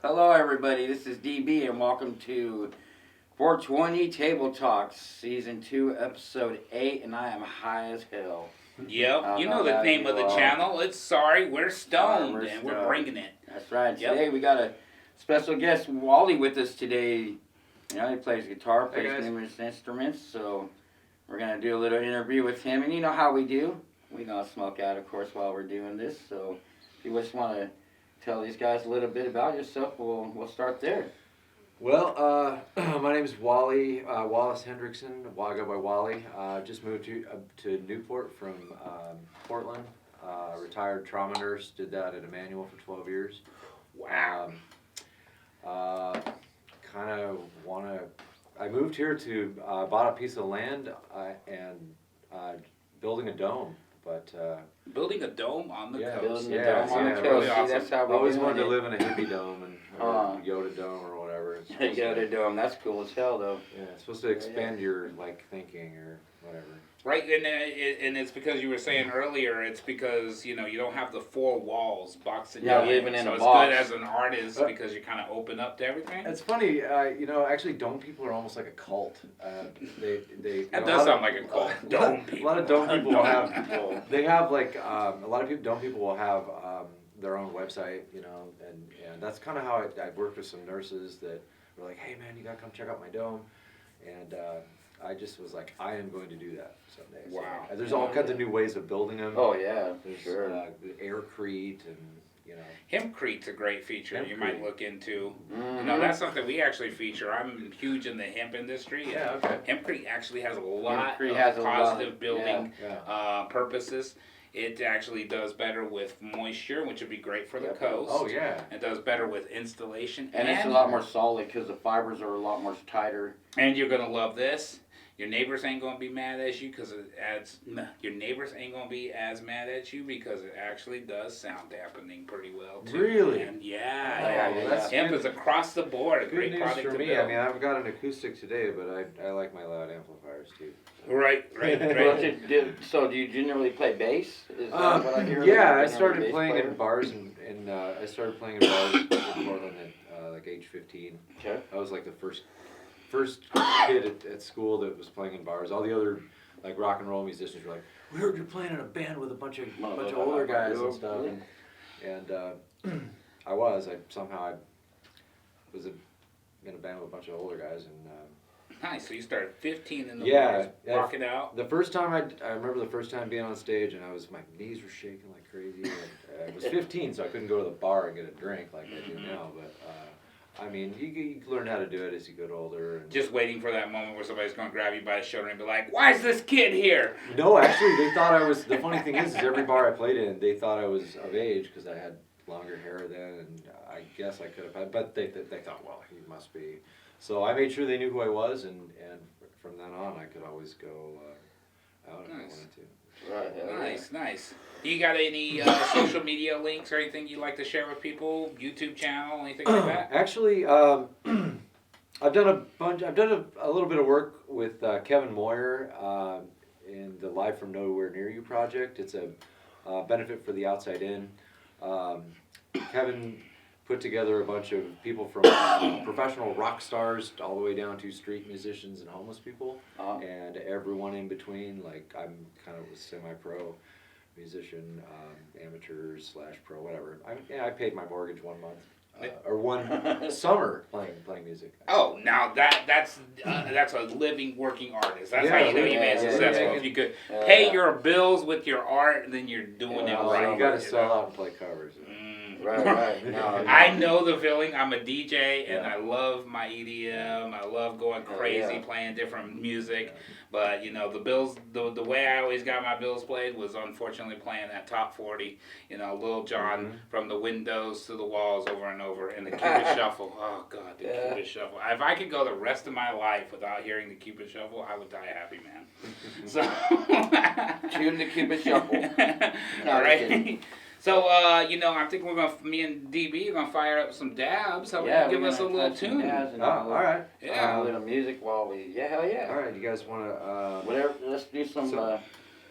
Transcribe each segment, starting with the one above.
Hello, everybody. This is DB, and welcome to 420 Table Talks, Season 2, Episode 8, and I am high as hell. Yep, you know the name of the channel. It's Sorry, We're Stoned, and we're bringing it. That's right. Today we got a special guest, Wally, with us today. You know, he plays guitar, plays numerous instruments, so we're going to do a little interview with him. And you know how we do. We're going to smoke out, of course, while we're doing this. So if you just want to tell these guys a little bit about yourself, we'll start there. Well, my name is Wally, Wallace Hendrickson. I go by Wally. Just moved to Newport from Portland. Retired trauma nurse. Did that at Emmanuel for 12 years. Wow. Kind of want to... I moved here to... bought a piece of land and building a dome. But building a dome on the coast. Building a dome on the coast. Awesome. That's how I always wanted to live in a hippie dome or Yoda dome or whatever. Yoda dome. That's cool as hell, though. Yeah, it's supposed to expand your thinking or whatever. Right, and it's because you were saying earlier. It's because you don't have the four walls boxing you in. Living in so a it's box. good as an artist because you kind of open up to everything. It's funny, actually, dome people are almost like a cult. That does sound like a cult. Dome people. A lot of dome people will have. They have a lot of people. Dome people will have their own website, and that's kind of how I've worked with some nurses that were like, "Hey, man, you gotta come check out my dome," and I just was like, I am going to do that someday. Wow. So, there's all kinds of new ways of building them. Oh yeah, there's, sure. The aircrete and Hempcrete's a great feature you might look into. Mm-hmm. That's something we actually feature. I'm huge in the hemp industry. Yeah, okay. Hempcrete actually has a lot of has positive building purposes. It actually does better with moisture, which would be great for the coast. Oh, yeah. It does better with installation. And it's a lot more solid because the fibers are a lot more tighter. And you're going to love this. Your neighbors ain't going to be mad at you because your neighbors ain't going to be as mad at you because it actually does sound dampening pretty well, too. Really? And Hemp is across the board a great news product for to me. build. I mean, I've got an acoustic today, but I like my loud amplifiers, too. Right. So do you generally play bass? Is that what I hear? Yeah, I started playing in bars and I started playing in bars in Portland at age 15. Okay. I was like the first kid at school that was playing in bars. All the other rock and roll musicians were like, "We heard you're playing in a band with a bunch of older guys and stuff." And I was in a band with a bunch of older guys and. Nice. So you started 15 in the bars, rocking out. The first time I remember the first time being on stage and my knees were shaking like crazy. And, I was 15, so I couldn't go to the bar and get a drink like I do now. But I mean, you learn how to do it as you get older. And just waiting for that moment where somebody's going to grab you by the shoulder and be like, "Why is this kid here?" No, actually, they thought I was. The funny thing is every bar I played in, they thought I was of age because I had longer hair then, and I guess I could have had. But they thought, well, he must be. So I made sure they knew who I was, and from then on, I could always go out if I wanted to. Right. Nice. You got any social media links or anything you'd like to share with people? YouTube channel, anything like that? Actually, I've done a bunch. I've done a little bit of work with Kevin Moyer in the Live from Nowhere Near You project. It's a benefit for the Outside In. Kevin put together a bunch of people from professional rock stars all the way down to street musicians and homeless people, and everyone in between. I'm kind of a semi-pro musician, amateur/pro, whatever. I paid my mortgage 1 month. Or one summer playing music. Oh, now that's a living, working artist. That's how you know you've been successful. If you could pay your bills with your art, then you're doing it right. You got to sell out and play covers. Right. No, I know the feeling. I'm a DJ and I love my EDM. I love going crazy playing different music. But the bills, the way I always got my bills played was unfortunately playing that top 40. Lil Jon from the windows to the walls over and over, and the Cupid Shuffle. Oh God, the Cupid Shuffle. If I could go the rest of my life without hearing the Cupid Shuffle, I would die happy, man. So tune the Cupid Shuffle. All right. So, I'm thinking me and DB are going to fire up some dabs. How about you give us a little tune? All right. Yeah. A little music while we, hell yeah. All right, you guys want to... Whatever, let's do some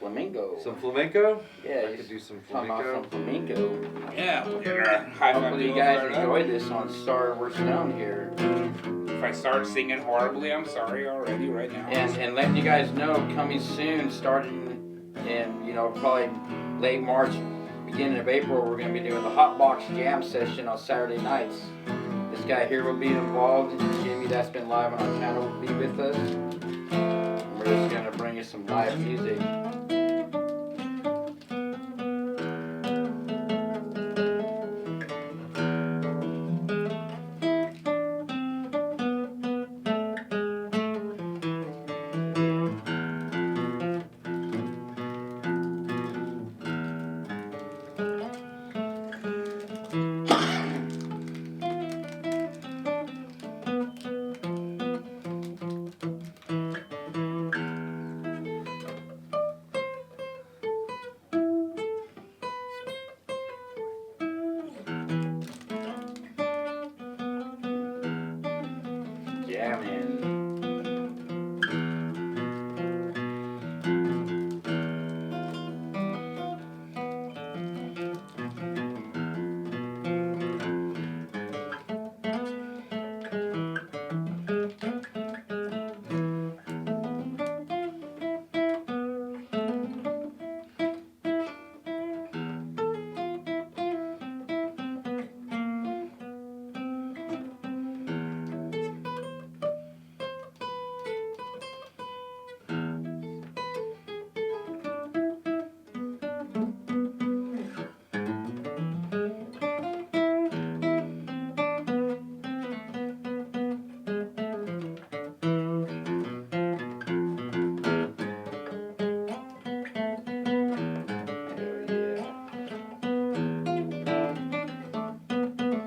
flamenco. Some flamenco? Yeah, I could do some talking about flamenco. some flamenco. Yeah, we'll get our high five Hopefully you duo guys fired up. enjoyed this on Star We're Stone here. If I start singing horribly, I'm sorry already right now. And letting you guys know, coming soon, starting in, probably late March, beginning of April, we're going to be doing the Hot Box Jam session on Saturday nights. This guy here will be involved. Jimmy, that's been live on our channel, will be with us. And we're just going to bring you some live music.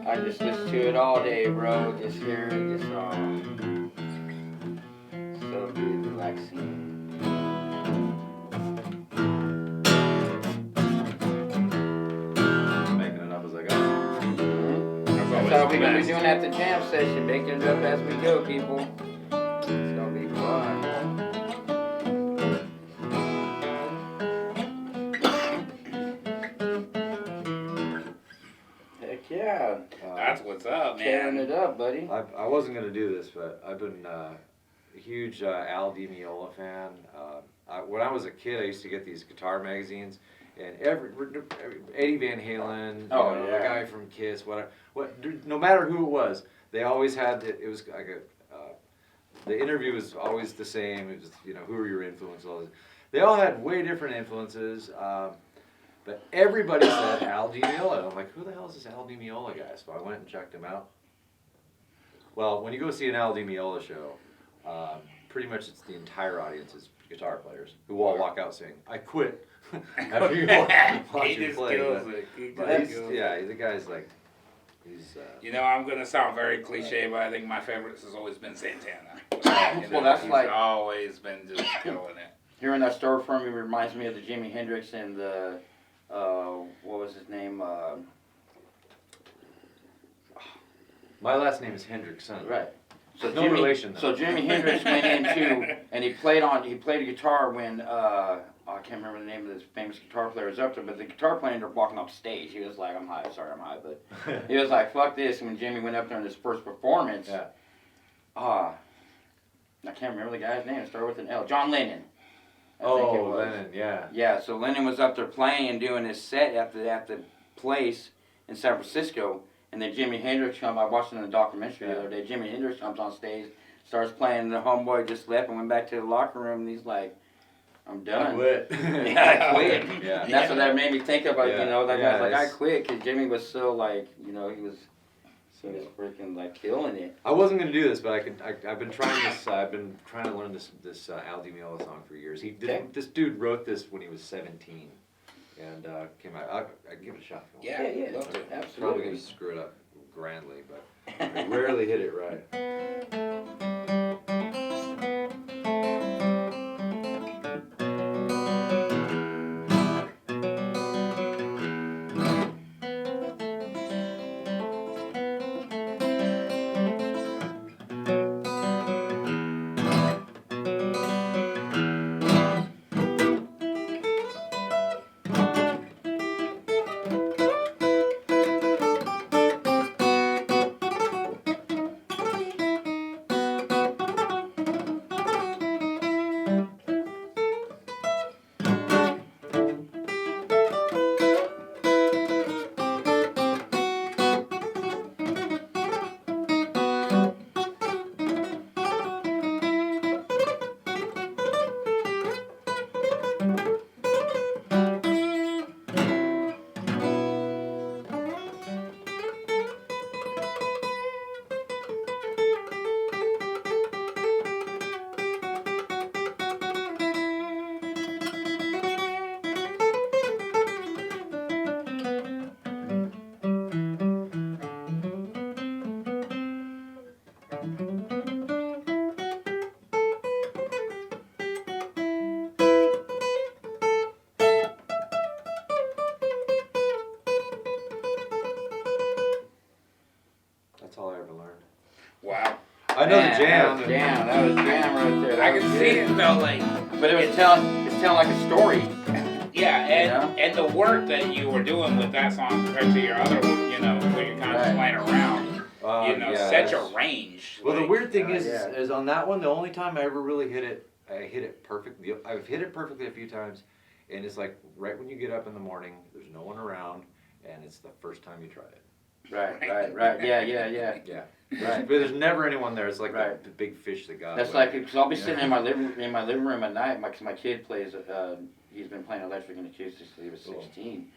I just listen to it all day, bro. Just hear it, just so good, relaxing. Making it up as I go. That's how we're gonna be doing at the jam session, making it up as we go, people. It's gonna be fun. Heck yeah. That's what's up, Tearing man. it up, buddy. I wasn't gonna do this, but I've been a huge Al Di Meola fan. When I was a kid, I used to get these guitar magazines, and Eddie Van Halen, the guy from Kiss, no matter who it was, they always had it was like the interview was always the same. It was who are your influences? All this. They all had way different influences. But everybody said Al Di Meola. I'm like, who the hell is this Al Di Meola guy? So I went and checked him out. Well, when you go see an Al Di Meola show, pretty much it's the entire audience is guitar players who all walk out saying, "I quit." After you watch He him just play, kills but- it. He but just he's, kills it. yeah, the guy's like, he's. I'm gonna sound very cliche, but I think my favorite has always been Santana. Well, that's he's like- always been just killing it. Hearing that story from you reminds me of the Jimi Hendrix and the, what was his name? My last name is Hendrickson. Right. So No relation, though. So Jimi Hendrix went into, and he played a guitar when, I can't remember the name of this famous guitar player was up there, but the guitar player ended up walking off stage. He was like, I'm high, but he was like, fuck this. And when Jimmy went up there in his first performance, I can't remember the guy's name. It started with an L. John Lennon. I think it was. Lennon, yeah. Yeah, so Lennon was up there playing and doing his set at the place in San Francisco, and then Jimi Hendrix comes. I watched it in a documentary the other day. Jimi Hendrix comes on stage, starts playing, and the homeboy just left and went back to the locker room, and he's like, I'm done. I quit. Yeah, I quit. Yeah. And that's what that made me think about, Yeah. that Yeah, guy's like, I it's- quit, because Jimmy was so, like, he was freaking, like, killing it. I wasn't gonna do this, but I've been trying this. I've been trying to learn this Al Di Meola song for years. This dude wrote this when he was 17, and came out. I'd give it a shot. Yeah, love to. Probably Absolutely. gonna screw it up grandly, but I rarely hit it right. I know Man, the jam. That was jam right there. That I was can good. see it though, like. But it's telling like a story. Yeah, and the work that you were doing with that song compared to your other, where you're kind of playing around, such a range. Well, the weird thing is yeah. on that one, the only time I ever really hit it, I hit it perfectly. I've hit it perfectly a few times, and it's like right when you get up in the morning, there's no one around, and it's the first time you try it. Right. Yeah. Yeah. Right. But there's never anyone there. It's like Right. the big fish that got That's away. like, because I'll be sitting in my living room at night. My kid plays. He's been playing electric and acoustics since he was 16,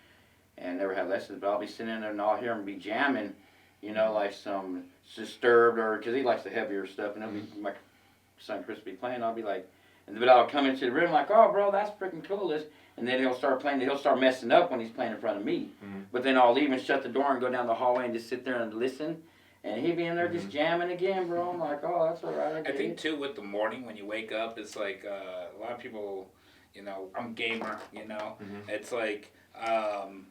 and never had lessons. But I'll be sitting in there and I'll hear him be jamming, like some Disturbed, or because he likes the heavier stuff. And he'll be, my son Chris will be playing. I'll be like, but I'll come into the room like, oh, bro, that's freaking cool. And then he'll start playing. He'll start messing up when he's playing in front of me. Mm-hmm. But then I'll leave and shut the door and go down the hallway and just sit there and listen. And he'd be in there just jamming again, bro. I'm like, oh, that's all right. I think too with the morning when you wake up, it's like a lot of people, I'm a gamer, It's like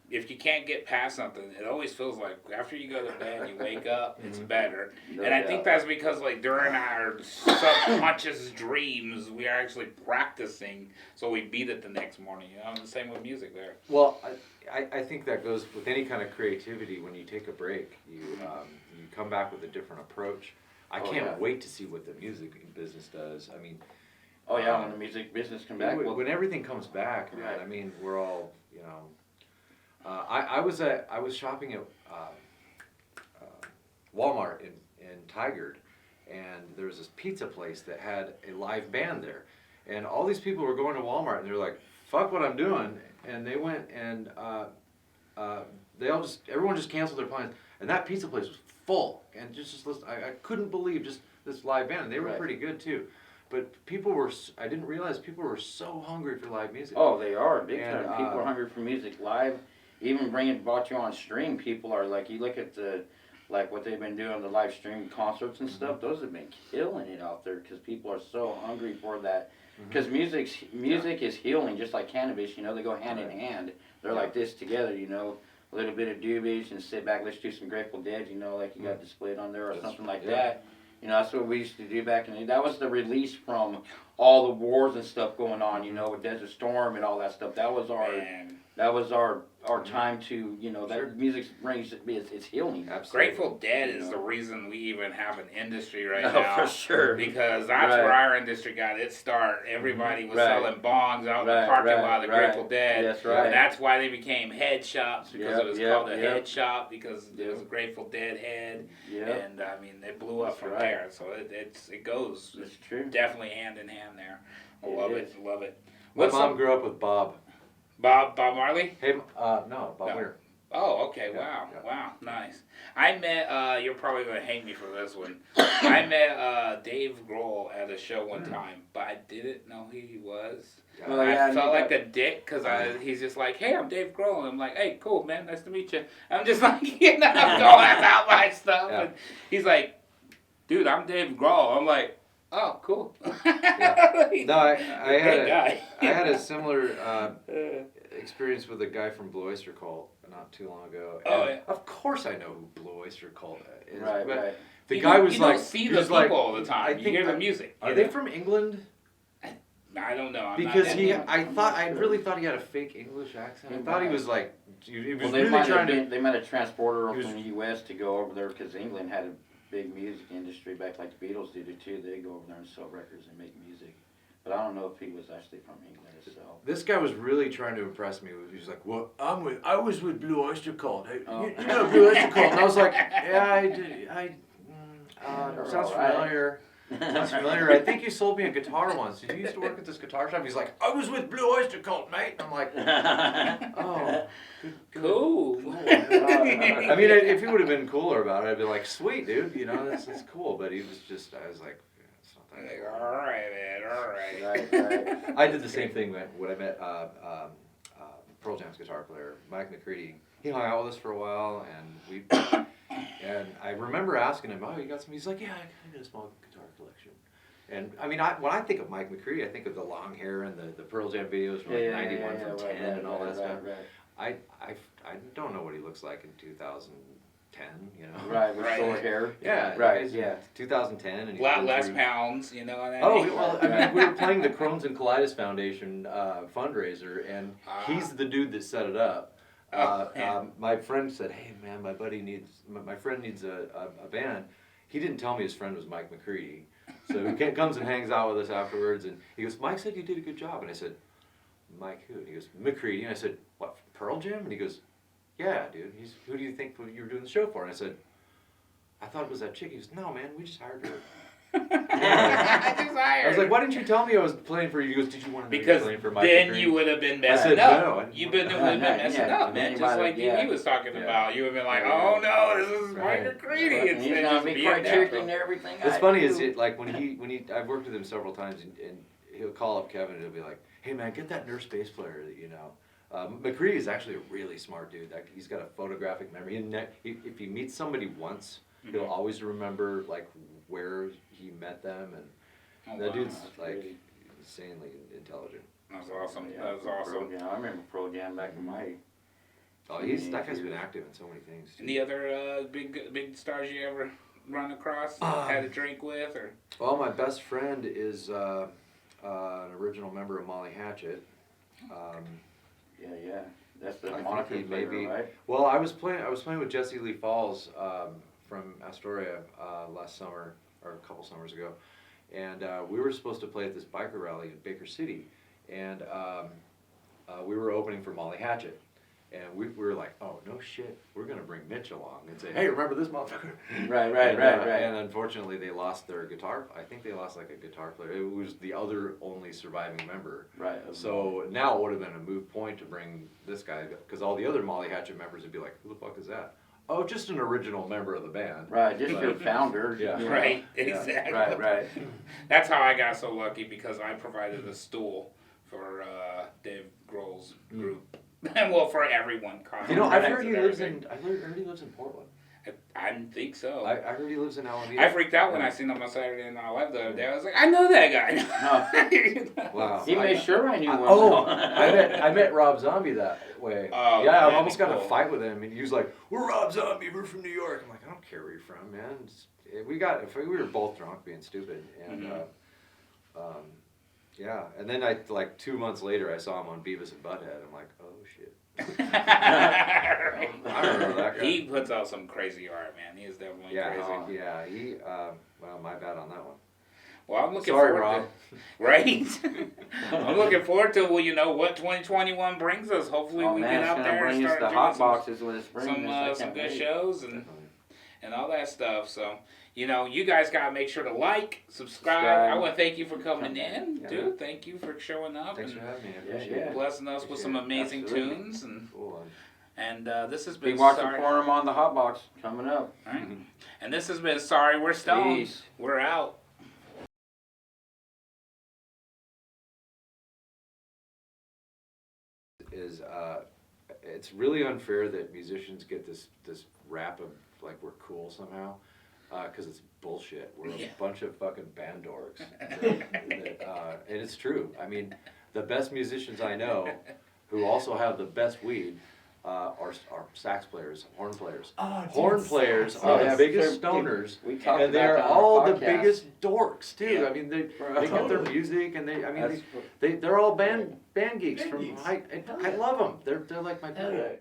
if you can't get past something, it always feels like after you go to bed, you wake up, it's better. No and I doubt. think that's because like during our subconscious dreams, we are actually practicing, so we beat it the next morning. The same with music there. Well, I think that goes with any kind of creativity. When you take a break, you come back with a different approach. I can't wait to see what the music business does. I mean, when the music business come back. When everything comes back, man. Right. I mean, we're all, I was shopping at Walmart in Tigard, and there was this pizza place that had a live band there, and all these people were going to Walmart and they're like, "Fuck what I'm doing," and they went and everyone just canceled their plans, and that pizza place was full, and just listen, I couldn't believe just this live band, and they were pretty good too. But I didn't realize people were so hungry for live music. Oh, they are big time. People are hungry for music live. Even brought you on stream. People are like, you look at what they've been doing, the live stream concerts and stuff. Those have been killing it out there because people are so hungry for that. Because music is healing, just like cannabis. They go hand in hand. They're like this together. A little bit of doobies and sit back. Let's do some Grateful Dead. Like you got displayed on there or something like that. That's what we used to do back in the day. That was the release from all the wars and stuff going on, with Desert Storm and all that stuff. That was our time to, that music brings, it's healing. Absolutely. Grateful Dead is the reason we even have an industry right No, now. for sure. Because that's where our industry got its start. Everybody was selling bongs out in the parking lot of Grateful Dead. That's right. And that's why they became head shops, because it was called a head shop, because it was a Grateful Dead head. And I mean, they blew up from there. So it goes. It's true. Definitely hand in hand there. I love it. My mom grew up with Bob. Bob Marley? Hey, no, Bob Weir. Oh, okay. Yeah, Wow, nice. I met, you're probably going to hate me for this one. I met Dave Grohl at a show one time, but I didn't know who he was. Well, I felt like a dick because he's just like, hey, I'm Dave Grohl. And I'm like, hey, cool, man. Nice to meet you. I'm just like, I'm going about my stuff. Yeah. And he's like, dude, I'm Dave Grohl. I'm like, oh, cool. No, I had a similar experience with a guy from Blue Oyster Cult not too long ago. And of course I know who Blue Oyster Cult is. Right, but right. The guy was like, you don't see the people all the time. You hear the music. Are they from England? I don't know. Because I really thought he had a fake English accent. I thought he was like, he was they really trying to. They might have transported her from the U.S. to go over there because England had a big music industry back like the Beatles did it too. They go over there and sell records and make music. But I don't know if he was actually from England himself. This guy was really trying to impress me. He was like, "Well, I was with Blue Oyster Cult. You know Blue Oyster Cult?" And I was like, "Yeah, I did. Sounds familiar." Sounds familiar. I think you sold me a guitar once. Did you used to work at this guitar shop? He's like, I was with Blue Oyster Cult, mate. I'm like, oh, good. Cool. I mean, if he would have been cooler about it, I'd be like, sweet, dude. That's cool. But he was just, I was like, it's not that cool. All right, man. All right. I did the same thing when I met Pearl Jam's guitar player, Mike McCready. He hung out with us for a while, and I remember asking him, "Oh, you got some?" He's like, "Yeah, I got a small guitar collection." And I mean, when I think of Mike McCready, I think of the long hair and the Pearl Jam videos from 91 from 10 and all that stuff. I don't know what he looks like in 10, you know. Right, with Right. short hair. Yeah, Right, he's yeah. 2010, and A he's lot been less through- pounds, you know what I Oh, mean? well, I mean, we were playing the Crohn's and Colitis Foundation fundraiser, and he's the dude that set it up. My friend said, "Hey, man, my friend needs a band." He didn't tell me his friend was Mike McCready. So he comes and hangs out with us afterwards, and he goes, "Mike said you did a good job." And I said, "Mike who?" And he goes, "McCready." And I said, "What, Pearl Jam?" And he goes, "Yeah, dude. Who do you think you were doing the show for?" And I said, "I thought it was that chick." He goes, "No, man, we just hired her." I was like, "Why didn't you tell me I was playing for you?" He goes, "Did you want to know you were Because playing for Mike then McCready?" you would have been I messing said, up. "No, I You didn't would want have been messing Yeah, up, man. you Just might like have- he was talking Yeah. about. You would have been like, Yeah. "Oh no, this is Right. Mike McCready." He's Instead of gonna just be being quite natural. chicken and everything. What's I funny do. is like when he I've worked with him several times, and he'll call up Kevin and he'll be like, "Hey man, get that nurse bass player that you know." McCready is actually a really smart dude. Like, he's got a photographic memory. If he meets somebody once, he'll always remember like where he met them, and that dude's like great. insanely intelligent. That's awesome. Yeah, That was awesome. Pearl Jam. I remember Pearl Jam back in my. Oh, that guy's been active in so many things. Any other big stars you ever run across, had a drink with, or? Well, my best friend is an original member of Molly Hatchet. Yeah. That's the I think moniker he flavor, maybe- right? Well, I was playing with Jesse Lee Falls from Astoria last summer, or a couple summers ago, and we were supposed to play at this biker rally in Baker City, and we were opening for Molly Hatchet, and we were like, "Oh no shit, we're gonna bring Mitch along and say, hey, remember this motherfucker?" Right. And unfortunately, they lost their guitar. I think they lost like a guitar player. It was the other only surviving member. Right. So now it would have been a moot point to bring this guy, because all the other Molly Hatchet members would be like, "Who the fuck is that?" "Oh, just an original member of the band." Right, just But- your founder. Yeah. you know. Right, Yeah. exactly. Right. That's how I got so lucky, because I provided a stool for Dave Grohl's group. Well, for everyone. You know, I've heard Contacts he and lives everything. he lives in Portland. I think so. I heard he lives in Alameda. I freaked out when I seen him on Saturday Night Live the other day. I was like, I know that guy. Wow. He made sure I knew one. I met Rob Zombie that way. Oh, yeah, I that'd almost be got in a cool. fight with him, and he was like, "We're Rob Zombie. We're from New York." I'm like, "I don't care where you're from, man." We were both drunk, being stupid, and yeah. And then 2 months later, I saw him on Beavis and Butthead. I'm like, "Oh shit." I remember that guy. He puts out some crazy art, man. He is definitely crazy. Yeah. Well, my bad on that one. Well, I'm looking Sorry, forward Rob. to right. I'm looking forward to what 2021 brings us. Hopefully, we get out there and start the doing hot some, boxes when it's spring. some good shows and Definitely. all that stuff. So, you guys gotta make sure to like, subscribe. Subscribe. I want to thank you for coming in, Yeah. dude. Thank you for showing up Thanks and for having me. I Yeah, appreciate yeah. it. blessing us with some amazing Absolutely. tunes. And Cool. this has Be been watching sorry. for him on the hot box coming up. All right. And this has been Sorry We're Stoned. Peace. We're out. Is it's really unfair that musicians get this rap of like we're cool somehow, because it's bullshit. We're Yeah. a bunch of fucking band dorks, and it's true. I mean, the best musicians I know, who also have the best weed, are sax players, horn players. Horn players are Yeah, the biggest sure. stoners, We talked and they about are that on our all the podcast. biggest dorks too. Yeah. I mean, they Right. get their music, and That's they're all band geeks Band from geeks. I love them. They're like my Hell yeah.